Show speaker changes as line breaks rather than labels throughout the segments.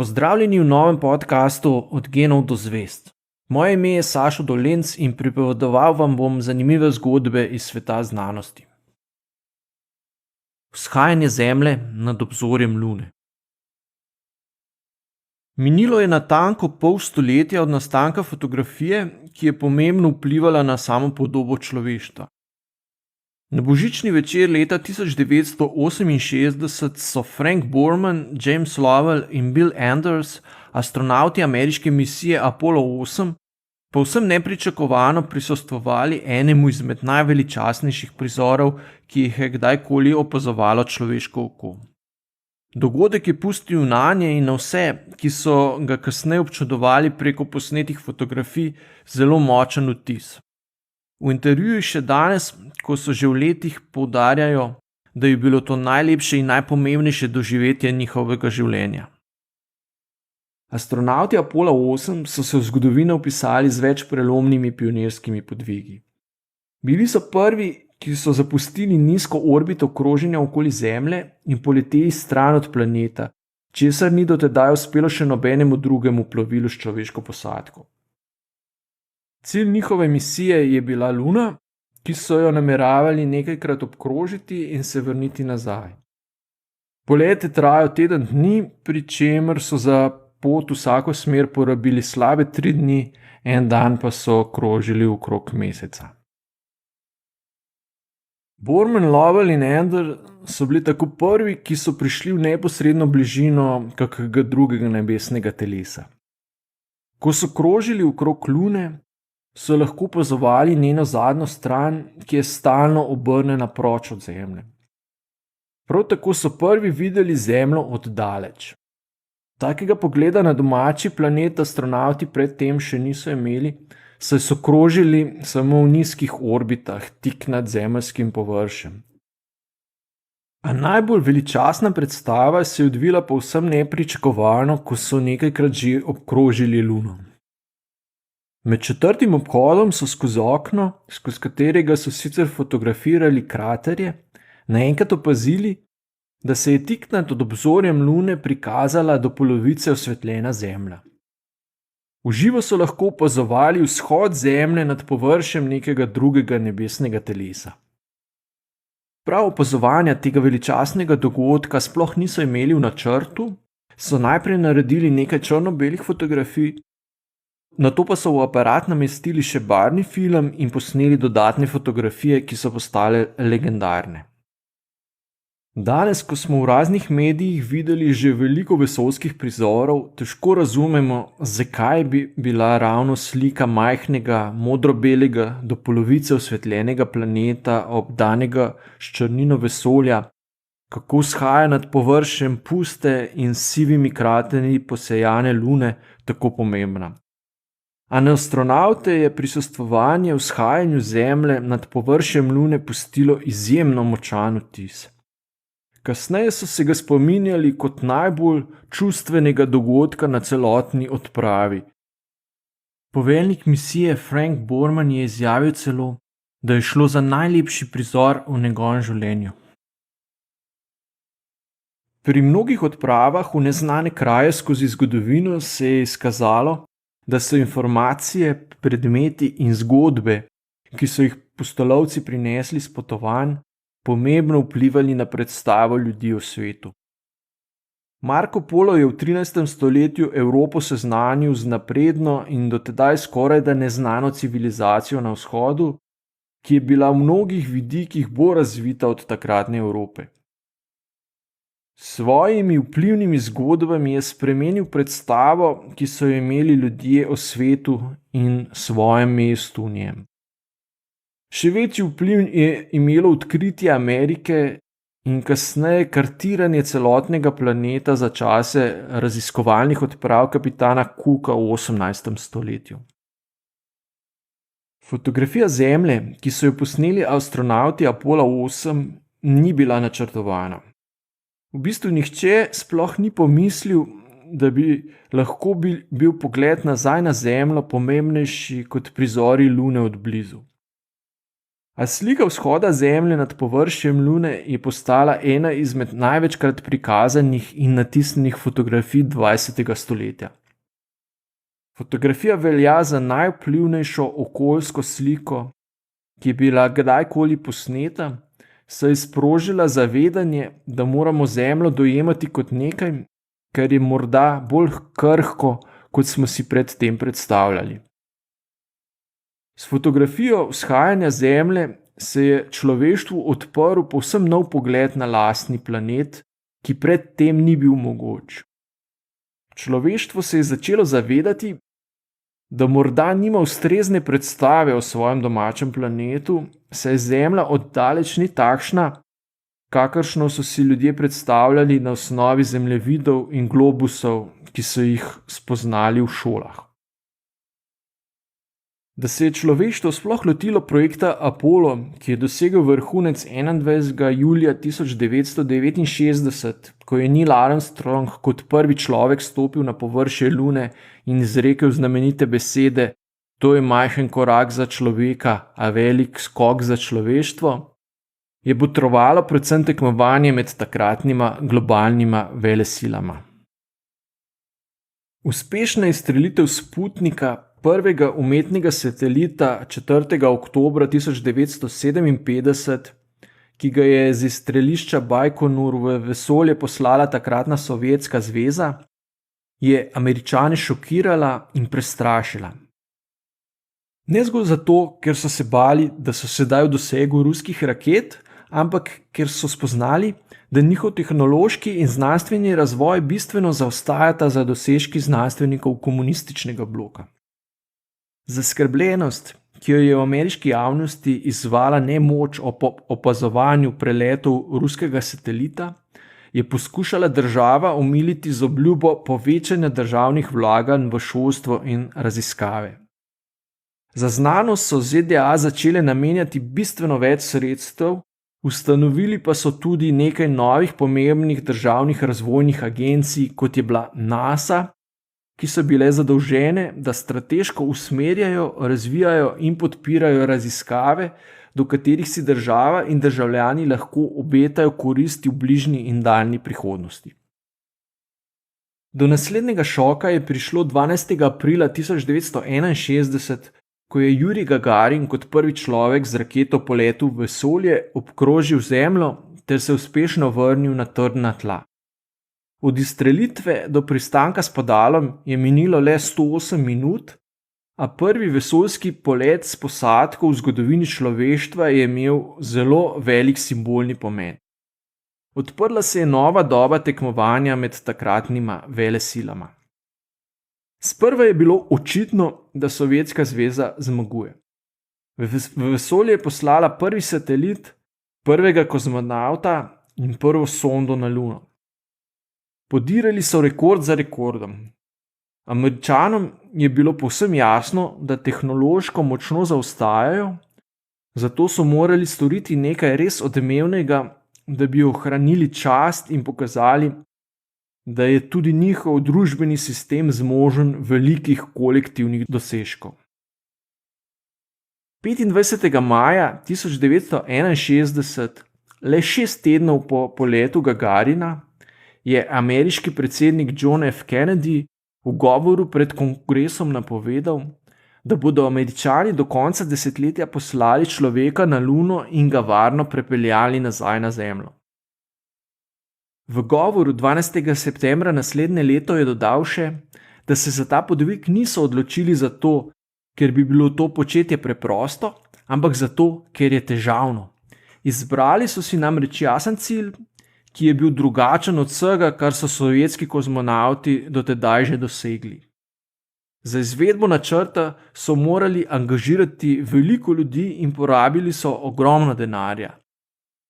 Pozdravljeni v novem podkastu Od genov do zvezd. Moje ime je Sašo Dolenc in pripovedoval vam bom zanimive zgodbe iz sveta znanosti. Vzhajanje Zemlje nad obzorjem Lune. Minilo je natanko pol stoletja od nastanka fotografije, ki je pomembno vplivala na samo podobo človeštva. Na božični večer leta 1968 so Frank Borman, James Lovell in Bill Anders, astronavti ameriške misije Apollo 8, povsem nepričakovano prisostvovali enemu izmed najveličastnejših prizorov, ki jih je kdajkoli opazovalo človeško oko. Dogodek je pustil nanje in na vse, ki so ga kasneje občudovali preko posnetih fotografij, zelo močen vtis. V intervjuju še danes, ko so že v letih poudarjajo, da je bilo to najlepše in najpomembnejše doživetje njihovega življenja. Astronavti Apollo 8 so se v zgodovino vpisali z več prelomnimi pionirskimi podvigi. Bili so prvi, ki so zapustili nizko orbito kroženja okoli Zemlje in poleteli stran od planeta, česar ni do tedaj uspelo še nobenemu drugemu plovilu s človeško posadko. Cilj njihove misije je bila Luna, ki so jo nameravali nekajkrat obkrožiti in se vrniti nazaj. Polet je trajal teden dni, pri čemer so za pot vsako smer porabili slabe 3 dni, en dan pa so krožili okrog Meseca. Borman, Lovell in Anders so bili tako prvi, ki so prišli v neposredno bližino kakega drugega nebesnega telesa. Ko so krožili okrog Lune, so lahko opazovali njeno zadnjo stran, ki je stalno obrnjena proč od Zemlje. Prav tako so prvi videli Zemljo od daleč. Takega pogleda na domači planet astronavti predtem še niso imeli, saj so krožili samo v nizkih orbitah tik nad zemeljskim površjem. A najbolj veličastna predstava se je odvila povsem nepričakovano, ko so nekajkrat že obkrožili Luno. Med 4. obhodom so skozi okno, skozi katerega so sicer fotografirali kraterje, naenkrat opazili, da se je tik nad obzorjem Lune prikazala do polovice osvetljena Zemlja. V živo so lahko opazovali vzhod Zemlje nad površjem nekega drugega nebesnega telesa. Prav opazovanja tega veličastnega dogodka sploh niso imeli v načrtu, so najprej naredili nekaj črno-belih fotografij, nato pa so v aparat namestili še barvni film in posneli dodatne fotografije, ki so postale legendarne. Danes, ko smo v raznih medijih videli že veliko vesoljskih prizorov, težko razumemo, zakaj bi bila ravno slika majhnega, modro-belega, do polovice osvetljenega planeta, obdanega s črnino vesolja, kako vzhaja nad površjem puste in sivimi kraterji posejane Lune, tako pomembna. A na astronavte je prisostvovanje vzhajanju Zemlje nad površjem Lune pustilo izjemno močan vtis. Kasneje so se ga spominjali kot najbolj čustvenega dogodka na celotni odpravi. Poveljnik misije Frank Borman je izjavil celo, da je šlo za najlepši prizor v njegovem življenju. Pri mnogih odpravah v neznane kraje skozi zgodovino se je izkazalo, da so informacije, predmeti in zgodbe, ki so jih pustolovci prinesli s potovanj, pomembno vplivali na predstavo ljudi o svetu. Marko Polo je v 13. stoletju Evropo seznanil z napredno in do tedaj skorajda neznano civilizacijo na vzhodu, ki je bila v mnogih vidikih bolj razvita od takratne Evrope. S svojimi vplivnimi zgodbami je spremenil predstavo, ki so jo imeli ljudje o svetu in svojem mestu v njem. Še večji vpliv je imelo odkritje Amerike in kasneje kartiranje celotnega planeta za čase raziskovalnih odprav kapitana Cooka v 18. stoletju. Fotografija Zemlje, ki so jo posneli astronavti Apollo 8, ni bila načrtovana. V bistvu nihče sploh ni pomislil, da bi lahko bil pogled nazaj na Zemljo pomembnejši kot prizori Lune od blizu. A slika vzhoda Zemlje nad površjem Lune je postala ena izmed največkrat prikazanih in natisnjenih fotografij 20. stoletja. Fotografija velja za najvplivnejšo okoljsko sliko, ki je bila kdajkoli posneta, saj je sprožila zavedanje, da moramo Zemljo dojemati kot nekaj, kar je morda bolj krhko, kot smo si predtem predstavljali. S fotografijo vzhajanja Zemlje se je človeštvu odprl povsem nov pogled na lastni planet, ki predtem ni bil mogoč. Človeštvo se je začelo zavedati, da morda nima ustrezne predstave o svojem domačem planetu, saj Zemlja oddaleč ni takšna, kakršno so si ljudje predstavljali na osnovi zemljevidov in globusov, ki so jih spoznali v šolah. Da se je človeštvo sploh lotilo projekta Apollo, ki je dosegel vrhunec 21. julija 1969, ko je Neil Armstrong kot prvi človek stopil na površje Lune in izrekel znamenite besede: "To je majhen korak za človeka, a velik skok za človeštvo", je botrovalo predvsem tekmovanje med takratnima globalnima velesilama. Uspešna izstrelitev Sputnika, prvega umetnega satelita 4. oktobra 1957, ki ga je z izstrelišča Bajkonur v vesolje poslala takratna Sovjetska zveza, je Američane šokirala in prestrašila. Ne zgolj zato, ker so se bali, da so sedaj v dosegu ruskih raket, ampak ker so spoznali, da njihov tehnološki in znanstveni razvoj bistveno zaostajata za dosežki znanstvenikov komunističnega bloka. Zaskrbljenost, ki jo je v ameriški javnosti izzvala nemoč ob opazovanju preletov ruskega satelita, je poskušala država omiliti z obljubo povečanja državnih vlaganj v šolstvo in raziskave. Za znanost so ZDA začele namenjati bistveno več sredstev, ustanovili pa so tudi nekaj novih pomembnih državnih razvojnih agencij, kot je bila NASA, ki so bile zadolžene, da strateško usmerjajo, razvijajo in podpirajo raziskave, do katerih si država in državljani lahko obetajo koristi v bližnji in daljni prihodnosti. Do naslednjega šoka je prišlo 12. aprila 1961, ko je Jurij Gagarin kot prvi človek z raketo poletel v vesolje, obkrožil Zemljo ter se uspešno vrnil na trdna tla. Od izstrelitve do pristanka s padalom je minilo le 108 minut, a prvi vesoljski polet s posadko v zgodovini človeštva je imel zelo velik simbolni pomen. Odprla se je nova doba tekmovanja med takratnima velesilama. Sprva je bilo očitno, da Sovjetska zveza zmaguje. V vesolje je poslala prvi satelit, prvega kozmonavta in prvo sondo na Luno. Podirali so rekord za rekordom. Američanom je bilo povsem jasno, da tehnološko močno zaostajajo, zato so morali storiti nekaj res odmevnega, da bi ohranili čast in pokazali, da je tudi njihov družbeni sistem zmožen velikih kolektivnih dosežkov. 25. maja 1961, le 6 tednov po poletu Gagarina, je ameriški predsednik John F. Kennedy v govoru pred kongresom napovedal, da bodo Američani do konca desetletja poslali človeka na Luno in ga varno prepeljali nazaj na Zemljo. V govoru 12. septembra naslednje leto je dodal še, da se za ta podvig niso odločili zato, ker bi bilo to početje preprosto, ampak zato, ker je težavno. Izbrali so si namreč jasen cilj, ki je bil drugačen od vsega, kar so sovjetski kozmonavti dotedaj že dosegli. Za izvedbo načrta so morali angažirati veliko ljudi in porabili so ogromno denarja.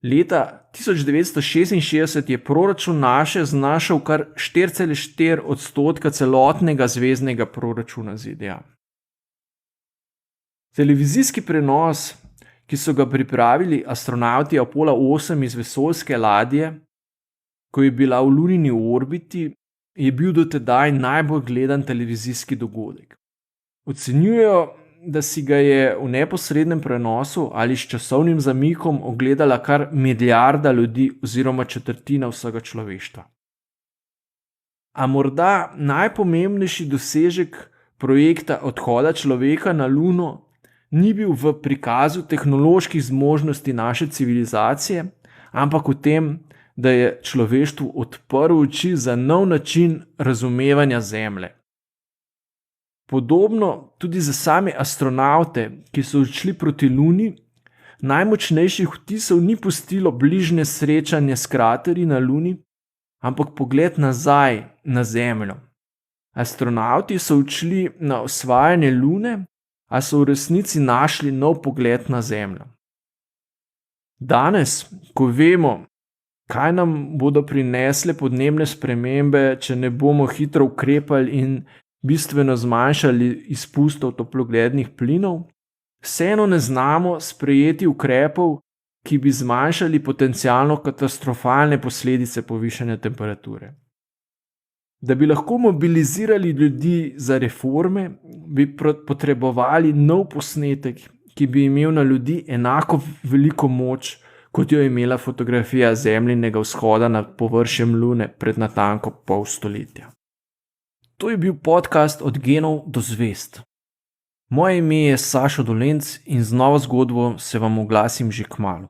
Leta 1966 je proračun naše znašal kar 4,4% celotnega zveznega proračuna ZDA. Televizijski prenos, ki so ga pripravili astronavti Apollo 8 iz vesoljske ladje, ko je bila v Lunini orbiti, je bil dotedaj najbolj gledan televizijski dogodek. Ocenjujejo, da si ga je v neposrednem prenosu ali s časovnim zamikom ogledala kar milijarda ljudi oziroma četrtina vsega človeštva. A morda najpomembnejši dosežek projekta odhoda človeka na Luno ni bil v prikazu tehnoloških zmožnosti naše civilizacije, ampak v tem, da je človeštvu odprl oči za nov način razumevanja Zemlje. Podobno tudi za same astronavte, ki so odšli proti Luni, najmočnejših vtisov ni pustilo bližnje srečanje s kraterji na Luni, ampak pogled nazaj na Zemljo. Astronavti so odšli na osvajanje Lune, a so v resnici našli nov pogled na Zemljo. Danes, ko vemo, kaj nam bodo prinesle podnebne spremembe, če ne bomo hitro ukrepali in bistveno zmanjšali izpustov toplogrednih plinov, vseeno ne znamo sprejeti ukrepov, ki bi zmanjšali potencialno katastrofalne posledice povišanja temperature. Da bi lahko mobilizirali ljudi za reforme, bi potrebovali nov posnetek, ki bi imel na ljudi enako veliko moč, kot jo je imela fotografija Zemljinega vzhoda nad površjem Lune pred natanko pol stoletja. To je bil podcast Od genov do zvezd. Moje ime je Sašo Dolenc in z novo zgodbo se vam oglasim že kmalu.